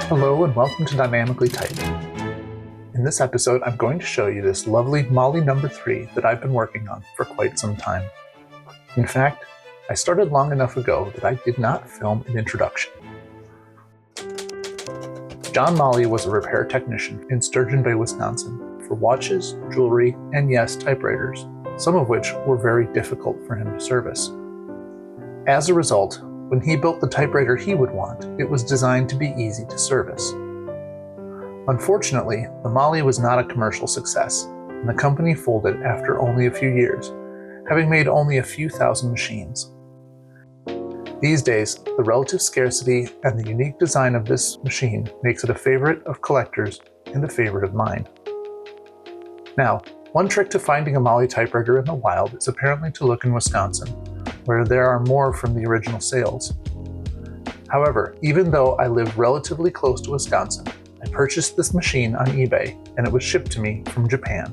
Hello and welcome to Dynamically Type. In this episode, I'm going to show you this lovely Molle No. 3 that I've been working on for quite some time. In fact, I started long enough ago that I did not film an introduction. John Molle was a repair technician in Sturgeon Bay, Wisconsin, for watches, jewelry, and yes, typewriters, some of which were very difficult for him to service. As a result, when he built the typewriter he would want, it was designed to be easy to service. Unfortunately, the Molle was not a commercial success, and the company folded after only a few years, having made only a few thousand machines. These days, the relative scarcity and the unique design of this machine makes it a favorite of collectors and a favorite of mine. Now, one trick to finding a Molle typewriter in the wild is apparently to look in Wisconsin, where there are more from the original sales. However, even though I live relatively close to Wisconsin, I purchased this machine on eBay and it was shipped to me from Japan.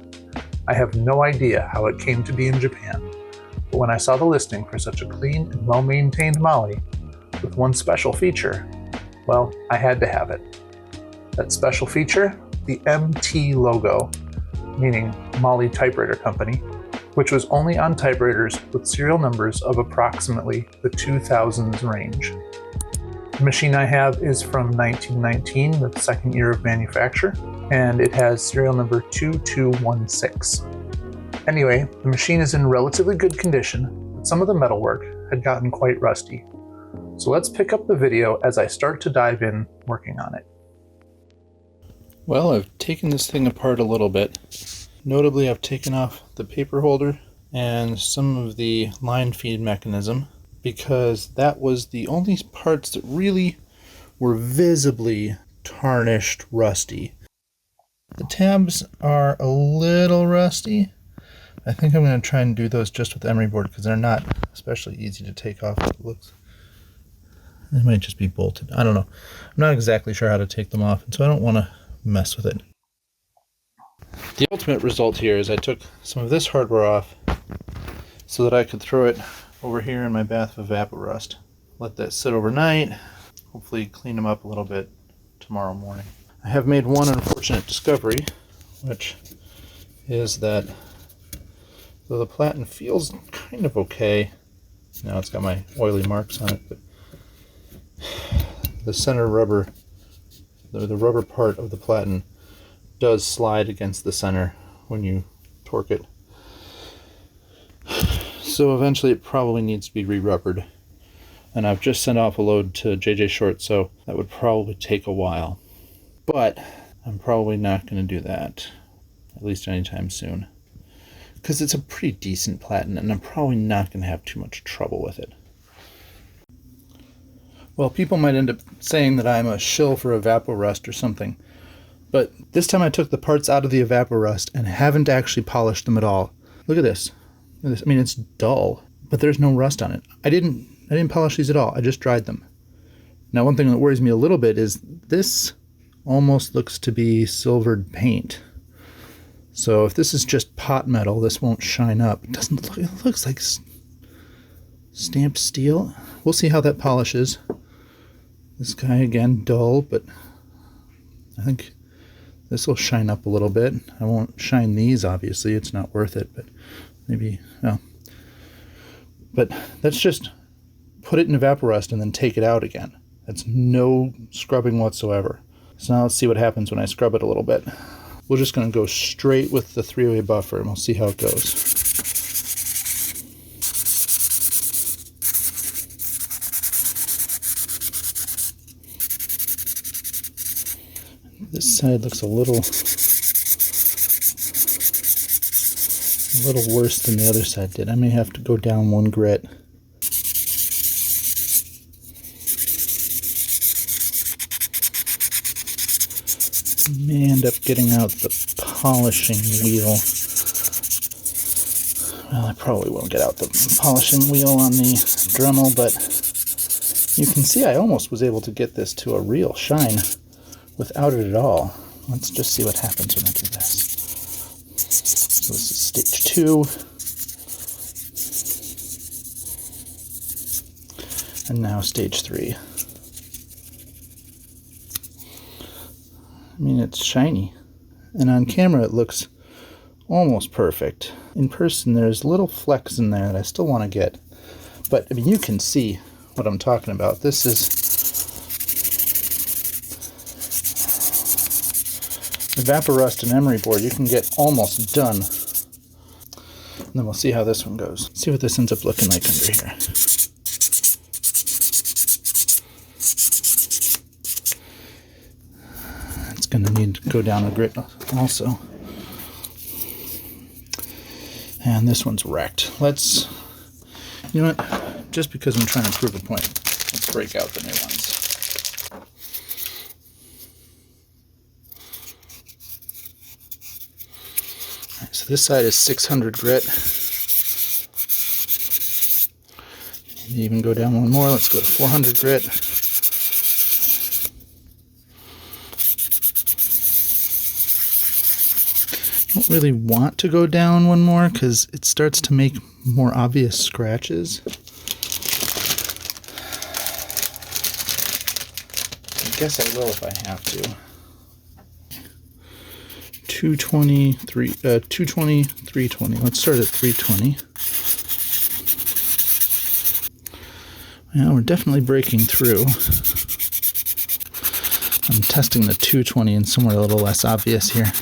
I have no idea how it came to be in Japan, but when I saw the listing for such a clean and well-maintained Molle, with one special feature, well, I had to have it. That special feature? The MT logo, meaning Molle Typewriter Company, which was only on typewriters with serial numbers of approximately the 2000s range. The machine I have is from 1919, the second year of manufacture, and it has serial number 2216. Anyway, the machine is in relatively good condition, but some of the metalwork had gotten quite rusty. So let's pick up the video as I start to dive in working on it. Well, I've taken this thing apart a little bit. Notably, I've taken off the paper holder and some of the line feed mechanism because that was the only parts that really were visibly tarnished, rusty. The tabs are a little rusty. I think I'm going to try and do those just with emery board because they're not especially easy to take off. It looks. They might just be bolted. I don't know. I'm not exactly sure how to take them off, and so I don't want to mess with it. The ultimate result here is I took some of this hardware off so that I could throw it over here in my bath of evaporust. Let that sit overnight, hopefully clean them up a little bit tomorrow morning. I have made one unfortunate discovery, which is that though the platen feels kind of okay, now it's got my oily marks on it, but the center rubber, the rubber part of the platen does slide against the center when you torque it. So eventually it probably needs to be re-rubbered. And I've just sent off a load to JJ Short, so that would probably take a while. But I'm probably not going to do that, at least anytime soon. Because it's a pretty decent platen, and I'm probably not going to have too much trouble with it. Well, people might end up saying that I'm a shill for evaporust or something. But this time I took the parts out of the evaporust and haven't actually polished them at all. Look at this. I mean, it's dull, but there's no rust on it. I didn't polish these at all. I just dried them. Now, one thing that worries me a little bit is this almost looks to be silvered paint. So if this is just pot metal, this won't shine up. It doesn't look, it looks like stamped steel. We'll see how that polishes. This guy, again, dull, but I think this will shine up a little bit. I won't shine these, obviously. It's not worth it, but maybe, well. But that's just put it in evaporust and then take it out again. That's no scrubbing whatsoever. So now let's see what happens when I scrub it a little bit. We're just going to go straight with the 3-way buffer and we'll see how it goes. This side looks a little worse than the other side did. I may have to go down one grit. May end up getting out the polishing wheel. Well, I probably won't get out the polishing wheel on the Dremel, but you can see I almost was able to get this to a real shine without it at all. Let's just see what happens when I do this. So this is stage 2. And now stage 3. I mean, it's shiny. And on camera it looks almost perfect. In person there's little flecks in there that I still want to get. But, I mean, you can see what I'm talking about. This is Evaporust and emery board. You can get almost done. And then we'll see how this one goes. See what this ends up looking like under here. It's going to need to go down a grit also. And this one's wrecked. Let's, you know what, just because I'm trying to prove a point, let's break out the new ones. All right, so this side is 600 grit. Maybe even go down one more. Let's go to 400 grit. I don't really want to go down one more because it starts to make more obvious scratches. I guess I will if I have to. 220, 220, 320. Let's start at 320. Yeah, we're definitely breaking through. I'm testing the 220 in somewhere a little less obvious here.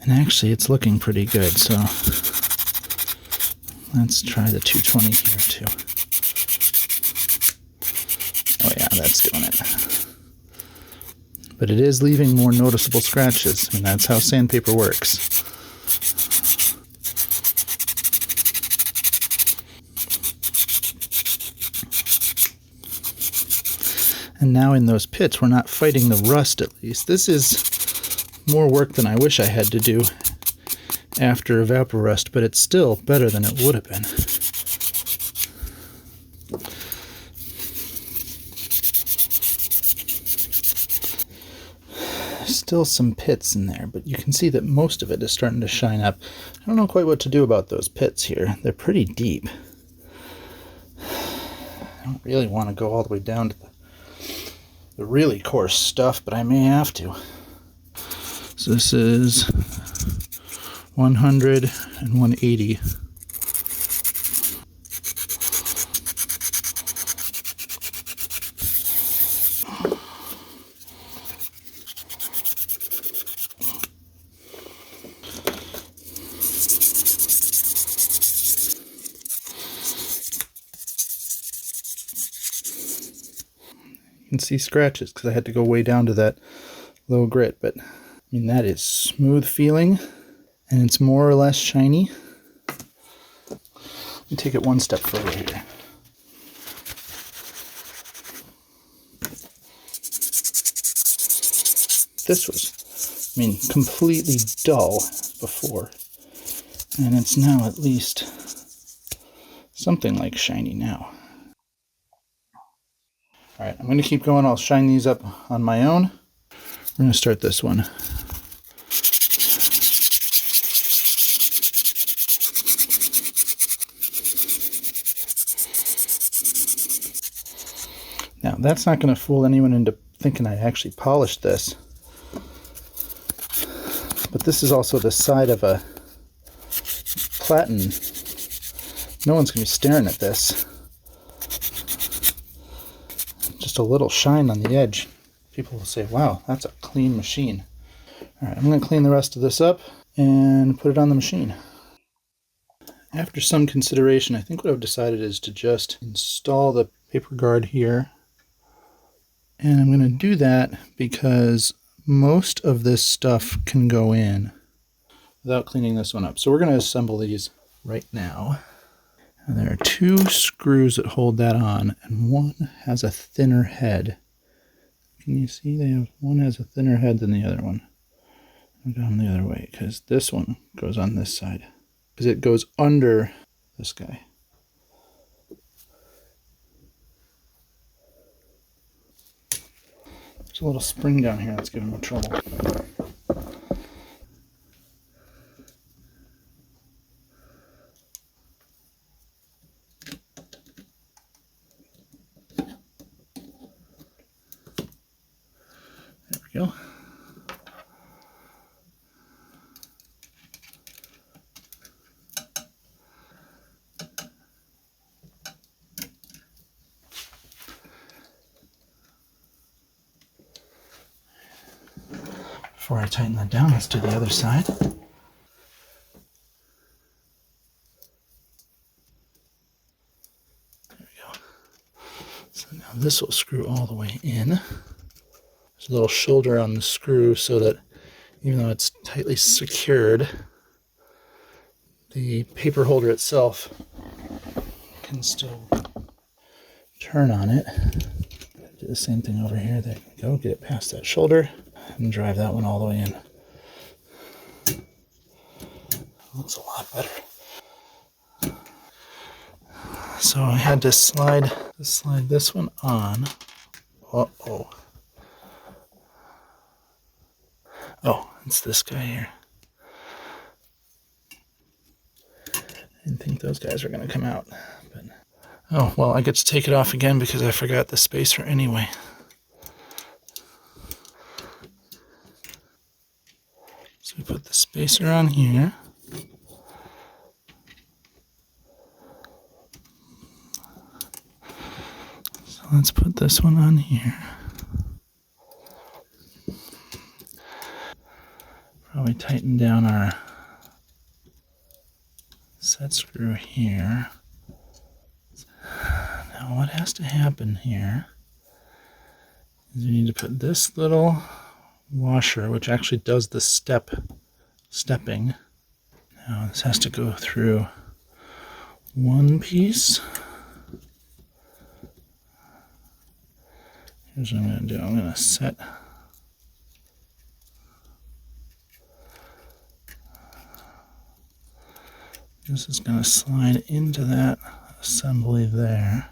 And actually, it's looking pretty good, so let's try the 220 here too. Oh yeah, that's doing it. But it is leaving more noticeable scratches. I mean, that's how sandpaper works. And now in those pits, we're not fighting the rust at least. This is more work than I wish I had to do after Evaporust, but it's still better than it would have been. Still some pits in there, but you can see that most of it is starting to shine up. I don't know quite what to do about those pits here. They're pretty deep. I don't really want to go all the way down to the really coarse stuff, but I may have to. So this is 100 and 180. You can see scratches because I had to go way down to that low grit, but I mean, that is smooth feeling and it's more or less shiny. Let me take it one step further here. This was, I mean, completely dull before, and it's now at least something like shiny now. All right, I'm going to keep going. I'll shine these up on my own. We're going to start this one. Now, that's not going to fool anyone into thinking I actually polished this. But this is also the side of a platen. No one's going to be staring at this. Just a little shine on the edge. People will say, wow, that's a clean machine. All right, I'm going to clean the rest of this up and put it on the machine. After some consideration, I think what I've decided is to just install the paper guard here. And I'm going to do that because most of this stuff can go in without cleaning this one up. So we're going to assemble these right now. And there are two screws that hold that on, and one has a thinner head. Can you see one has a thinner head than the other one? I'll go down the other way because this one goes on this side because it goes under this guy. There's a little spring down here that's giving me trouble. we go. Before I tighten that down, let's do the other side. There we go. So now this will screw all the way in. There's a little shoulder on the screw so that even though it's tightly secured, the paper holder itself can still turn on it. Do the same thing over here. There we go. Get it past that shoulder and drive that one all the way in. Looks a lot better. So I had to slide this one on. Uh-oh. Oh, it's this guy here. I didn't think those guys were going to come out. But oh, well, I get to take it off again because I forgot the spacer anyway. So we put the spacer on here. So let's put this one on here. Probably tighten down our set screw here. Now what has to happen here is we need to put this little washer, which actually does the stepping. Now this has to go through one piece. Here's what I'm going to do. I'm going to set this is going to slide into that assembly there.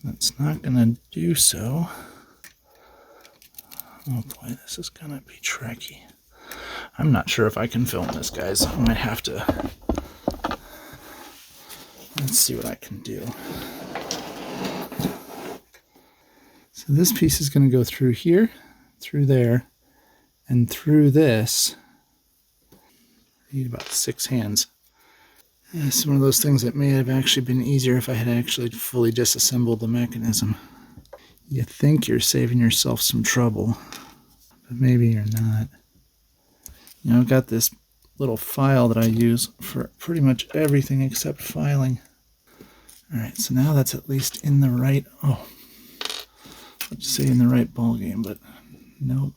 It's not going to do so. Oh boy, this is going to be tricky. I'm not sure if I can film this, guys. I might have to. Let's see what I can do. So this piece is going to go through here, through there, and through this. I need about 6 hands. It's one of those things that may have actually been easier if I had actually fully disassembled the mechanism. You think you're saving yourself some trouble, but maybe you're not. You know, I've got this little file that I use for pretty much everything except filing. Alright, so now that's at least in the right, let's say in the right ball game, but nope.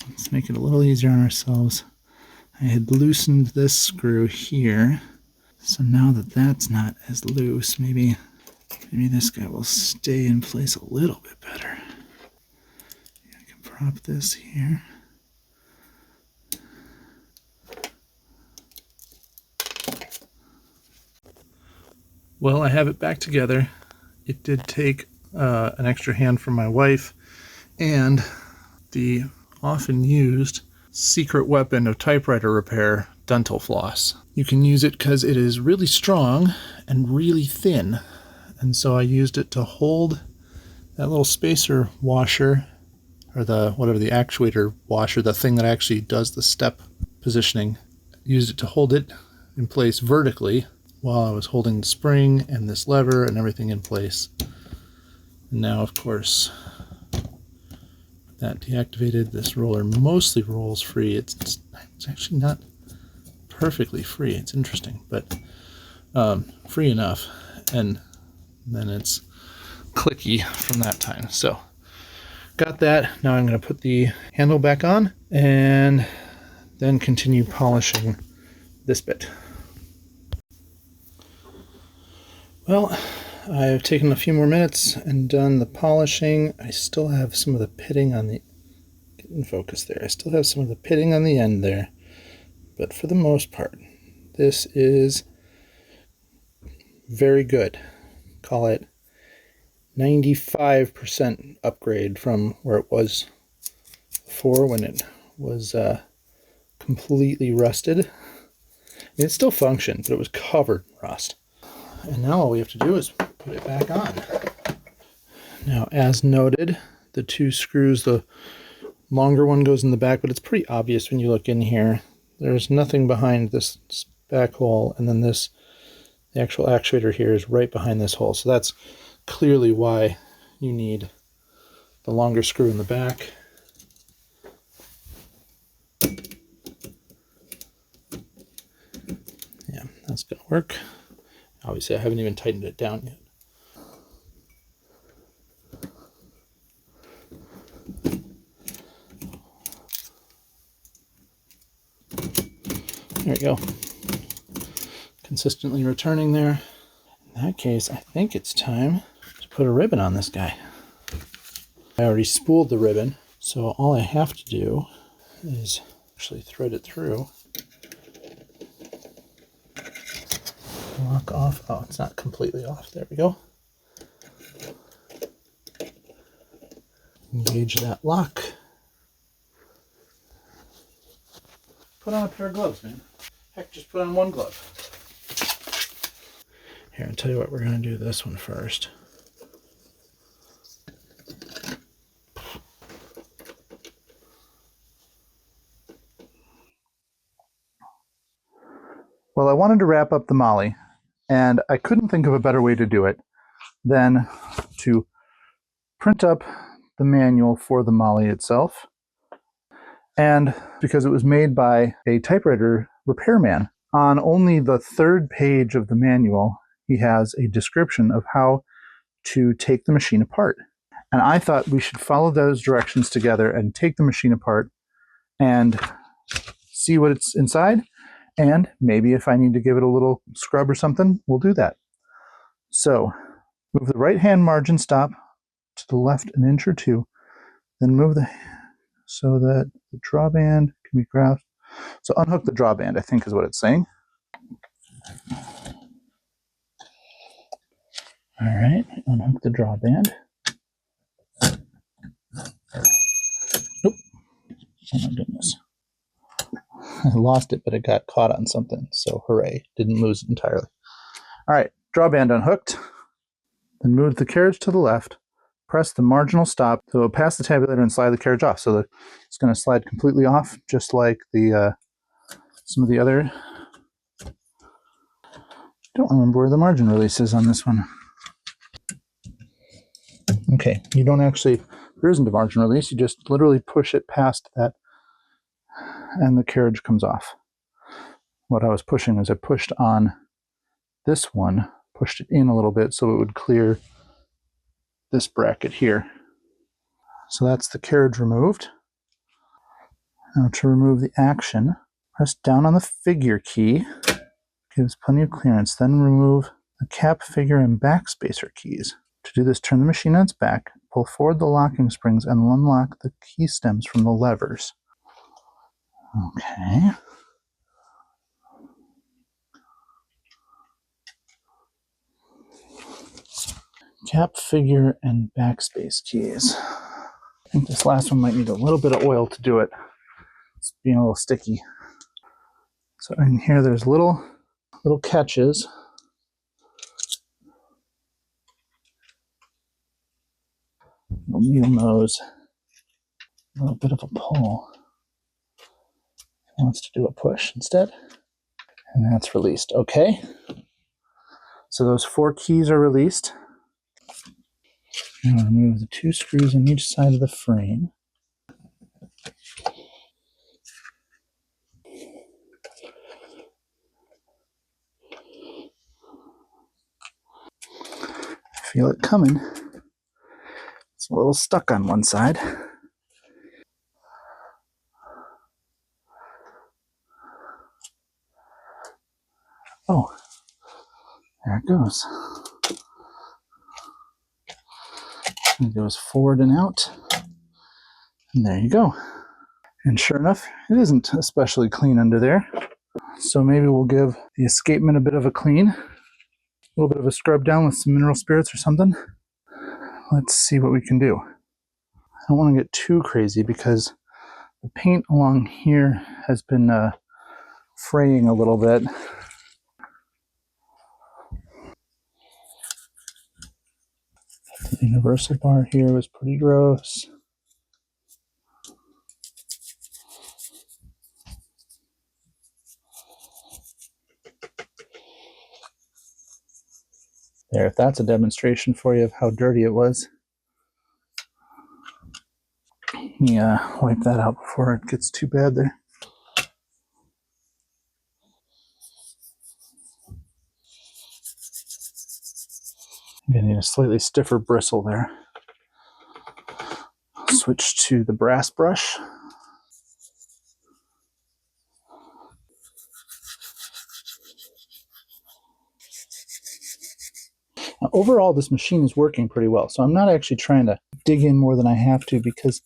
Let's make it a little easier on ourselves. I had loosened this screw here, so now that that's not as loose, maybe this guy will stay in place a little bit better. I can prop this here. Well, I have it back together. It did take an extra hand from my wife and the often used secret weapon of typewriter repair, dental floss. You can use it because it is really strong and really thin. And so I used it to hold that little spacer washer, or the actuator washer, the thing that actually does the step positioning. Used it to hold it in place vertically while I was holding the spring and this lever and everything in place. And now, of course, that deactivated, this roller mostly rolls free. It's actually not perfectly free. It's interesting, but free enough. And then it's clicky from that time. So got that. Now I'm going to put the handle back on and then continue polishing this bit. Well, I've taken a few more minutes and done the polishing. I still have some of the pitting on the, get in focus there, I still have some of the pitting on the end there, but for the most part, this is very good. Call it 95% upgrade from where it was before when it was completely rusted. It still functioned, but it was covered in rust. And now all we have to do is put it back on. Now, as noted, the two screws, the longer one goes in the back, but it's pretty obvious when you look in here. There's nothing behind this back hole, and then the actual actuator here is right behind this hole. So that's clearly why you need the longer screw in the back. Yeah, that's going to work. Obviously, I haven't even tightened it down yet. There we go. Consistently returning there. In that case, I think it's time to put a ribbon on this guy. I already spooled the ribbon, so all I have to do is actually thread it through. Lock off. Oh, it's not completely off. There we go. Engage that lock. Put on a pair of gloves, man. Heck, just put on one glove. Here, I'll tell you what, we're going to do this one first. Well, I wanted to wrap up the Molle, and I couldn't think of a better way to do it than to print up the manual for the Molle itself. And because it was made by a typewriter repairman, on only the third page of the manual, he has a description of how to take the machine apart. And I thought we should follow those directions together and take the machine apart and see what it's inside. And maybe if I need to give it a little scrub or something, we'll do that. So move the right hand margin stop to the left an inch or two, then move so that the drawband can be grasped. So unhook the drawband, I think is what it's saying. All right, unhook the drawband. Nope. Oh my goodness. I lost it, but it got caught on something. So hooray, didn't lose it entirely. All right, drawband unhooked. Then move the carriage to the left. Press the marginal stop to pass the tabulator and slide the carriage off. So that it's going to slide completely off, just like the some of the other. I don't remember where the margin release is on this one. Okay, you don't actually, there isn't a margin release. You just literally push it past that and the carriage comes off. What I was pushing was I pushed on this one, pushed it in a little bit so it would clear this bracket here. So that's the carriage removed. Now to remove the action, press down on the figure key, gives plenty of clearance, then remove the cap, figure, and backspacer keys. To do this, turn the machine on its back, pull forward the locking springs, and unlock the key stems from the levers. Okay. Cap, figure, and backspace keys. I think this last one might need a little bit of oil to do it. It's being a little sticky. So in here there's little catches. Little needle nose. A little bit of a pull. It wants to do a push instead. And that's released. Okay. So those 4 keys are released. Now remove the 2 screws on each side of the frame. I feel it coming. It's a little stuck on one side. Oh, there it goes. It goes forward and out. And there you go. And sure enough, it isn't especially clean under there. So maybe we'll give the escapement a bit of a clean. A little bit of a scrub down with some mineral spirits or something. Let's see what we can do. I don't want to get too crazy because the paint along here has been fraying a little bit. The universal bar here was pretty gross. There, if that's a demonstration for you of how dirty it was. Let me wipe that out before it gets too bad there. I'm going to need a slightly stiffer bristle there. Switch to the brass brush. Now, overall, this machine is working pretty well, so I'm not actually trying to dig in more than I have to, because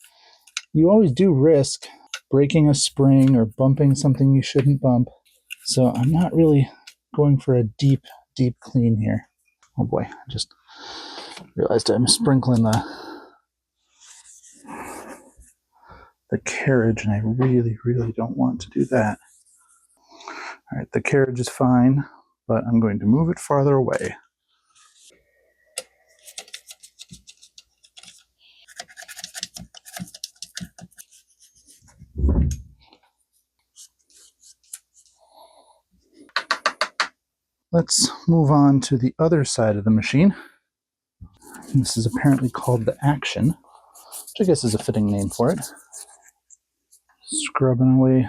you always do risk breaking a spring or bumping something you shouldn't bump. So I'm not really going for a deep clean here. Oh boy, I just realized I'm sprinkling the carriage, and I really don't want to do that. All right, the carriage is fine, but I'm going to move it farther away. Let's move on to the other side of the machine. This is apparently called the action, which I guess is a fitting name for it. Scrubbing away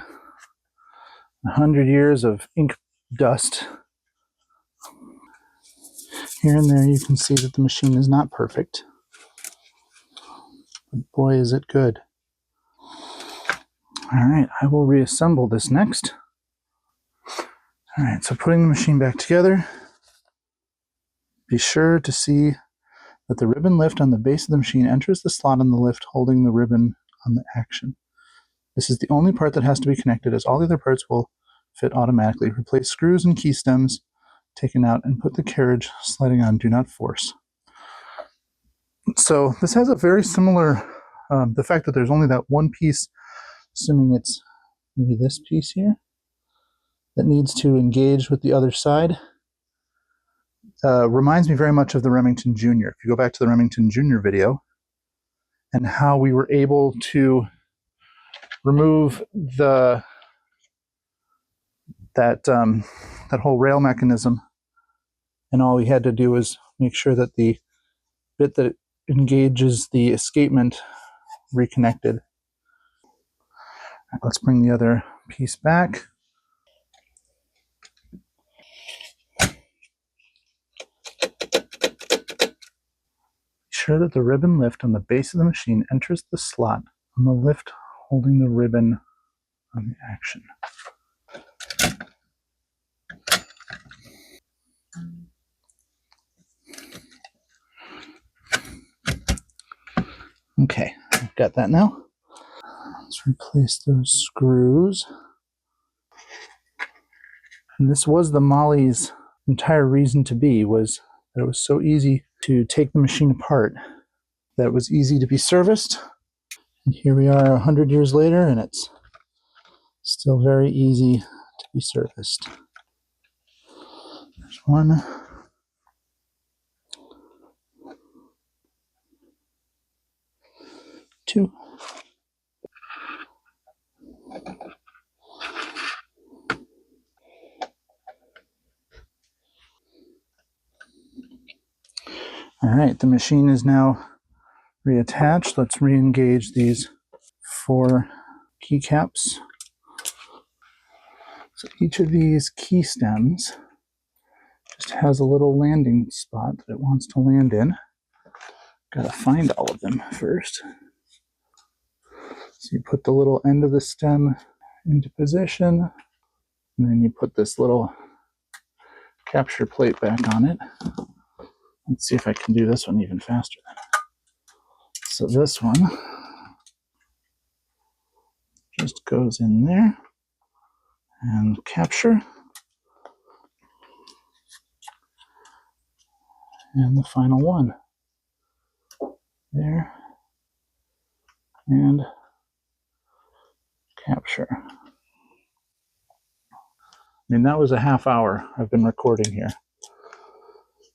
100 years of ink dust. Here and there you can see that the machine is not perfect, but boy is it good. All right, I will reassemble this next. All right, so putting the machine back together, be sure to see that the ribbon lift on the base of the machine enters the slot on the lift holding the ribbon on the action. This is the only part that has to be connected, as all the other parts will fit automatically. Replace screws and key stems taken out and put the carriage sliding on. Do not force. So this has a very similar, the fact that there's only that one piece, assuming it's maybe this piece here, that needs to engage with the other side, reminds me very much of the Remington Junior. If you go back to the Remington Junior video, and how we were able to remove that whole rail mechanism, and all we had to do was make sure that the bit that engages the escapement reconnected. Let's bring the other piece back. Be sure that the ribbon lift on the base of the machine enters the slot on the lift holding the ribbon on the action. Okay, I've got that now. Let's replace those screws. And this was the Molle's entire reason to be, was that it was so easy to take the machine apart, that it was easy to be serviced. And here we are 100 years later, and it's still very easy to be serviced. There's one. Two. All right, the machine is now reattached. Let's re-engage these 4 keycaps. So each of these key stems just has a little landing spot that it wants to land in. Got to find all of them first. So you put the little end of the stem into position, and then you put this little capture plate back on it. Let's see if I can do this one even faster. So this one just goes in there and capture. And the final one there and capture. mean, that was a half hour I've been recording here.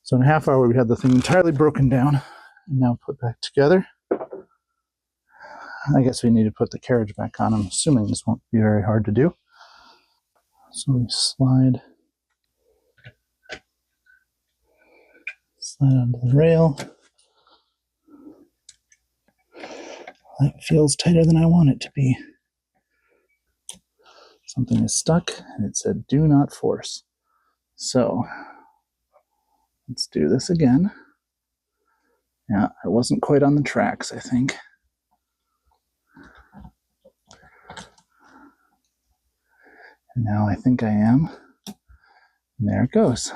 So in a half hour, we had the thing entirely broken down and now put back together. I guess we need to put the carriage back on. I'm assuming this won't be very hard to do. So we slide onto the rail. That feels tighter than I want it to be. Something is stuck and it said do not force. So let's do this again. Yeah, I wasn't quite on the tracks, I think. And now I think I am. And there it goes.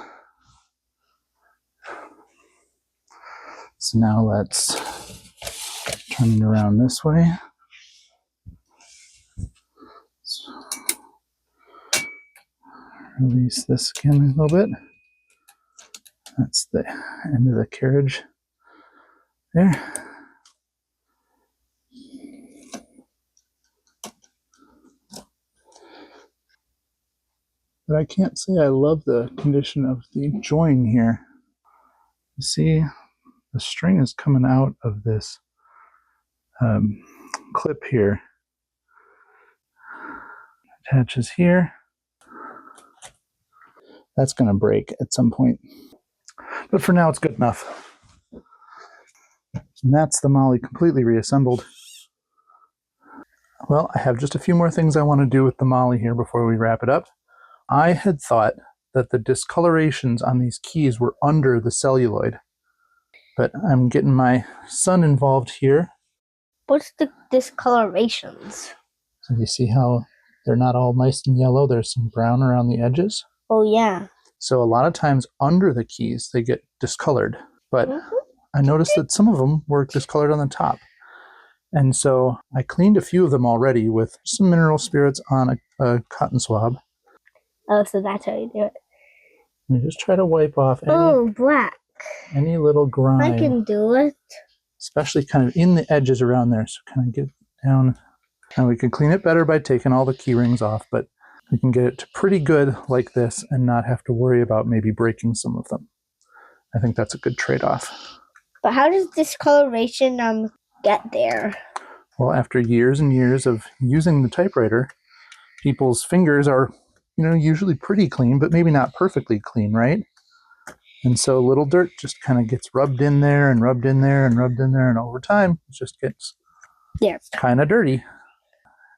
So now let's turn it around this way. Release this again a little bit. That's the end of the carriage there. But I can't say I love the condition of the join here. You see, the string is coming out of this clip here. Attaches here. That's going to break at some point. But for now, it's good enough. And that's the Molle completely reassembled. Well, I have just a few more things I want to do with the Molle here before we wrap it up. I had thought that the discolorations on these keys were under the celluloid, but I'm getting my son involved here. What's the discolorations? So you see how they're not all nice and yellow? There's some brown around the edges. Oh, yeah. So a lot of times under the keys, they get discolored, but I noticed that some of them were discolored on the top. And so I cleaned a few of them already with some mineral spirits on a cotton swab. Oh, so that's how you do it. And just try to wipe off black. any little grime. I can do it. Especially kind of in the edges around there. So kind of get down. And we can clean it better by taking all the key rings off, but we can get it to pretty good like this and not have to worry about maybe breaking some of them. I think that's a good trade-off. But how does discoloration get there? Well, after years and years of using the typewriter, people's fingers are, usually pretty clean, but maybe not perfectly clean, right? And so a little dirt just kind of gets rubbed in there and rubbed in there and rubbed in there, and over time it just gets kind of dirty.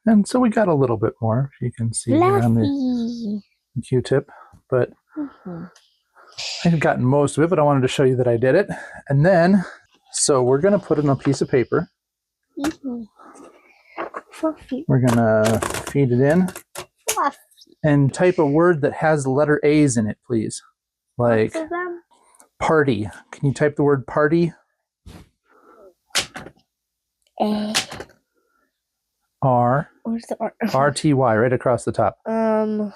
And so we got a little bit more, if you can see here on the Q-tip, but I've gotten most of it, but I wanted to show you that I did it. And then, so we're going to put it on a piece of paper. We're going to feed it in and type a word that has the letter A's in it, please. Like party. Can you type the word party? A. R. Where's the R? R-T-Y, right across the top. All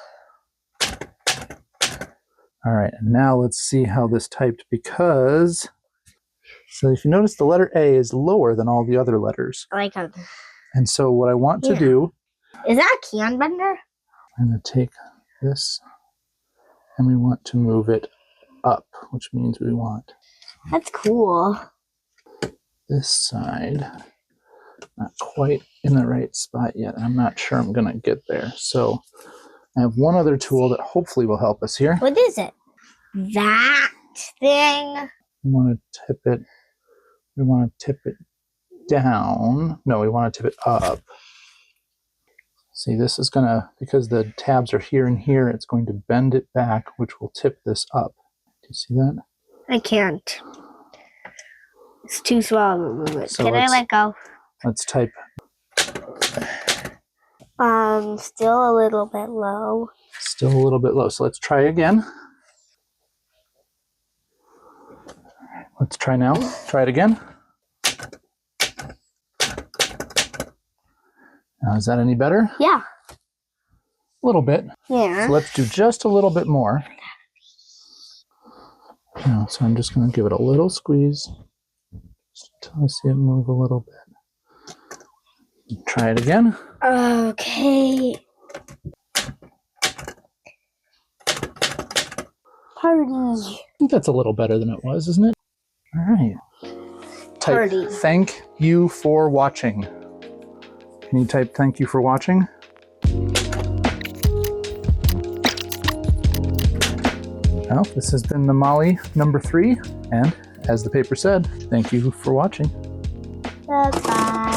right, and now let's see how this typed, because, so if you notice, the letter A is lower than all the other letters. I like how. And so what I want to do... Is that a can bender? I'm going to take this, and we want to move it up, which means we want... That's cool. This side, not quite in the right spot yet. I'm not sure I'm going to get there. So I have one other tool that hopefully will help us here. What is it? That thing? We want to tip it. We want to tip it down. No, we want to tip it up. See, this is going to, because the tabs are here and here, it's going to bend it back, which will tip this up. Do you see that? I can't. It's too small to move it. So can I let go? Let's type. Still a little bit low. Still a little bit low. So let's try again. Let's try now. Try it again. Now, is that any better? Yeah. A little bit. Yeah. So let's do just a little bit more. Now, so I'm just going to give it a little squeeze just until I see it move a little bit. Try it again. Okay. Party. I think that's a little better than it was, isn't it? All right. Type Party. thank you for watching. Can you type thank you for watching? Well, this has been the Molle number 3, and as the paper said, thank you for watching. Bye-bye.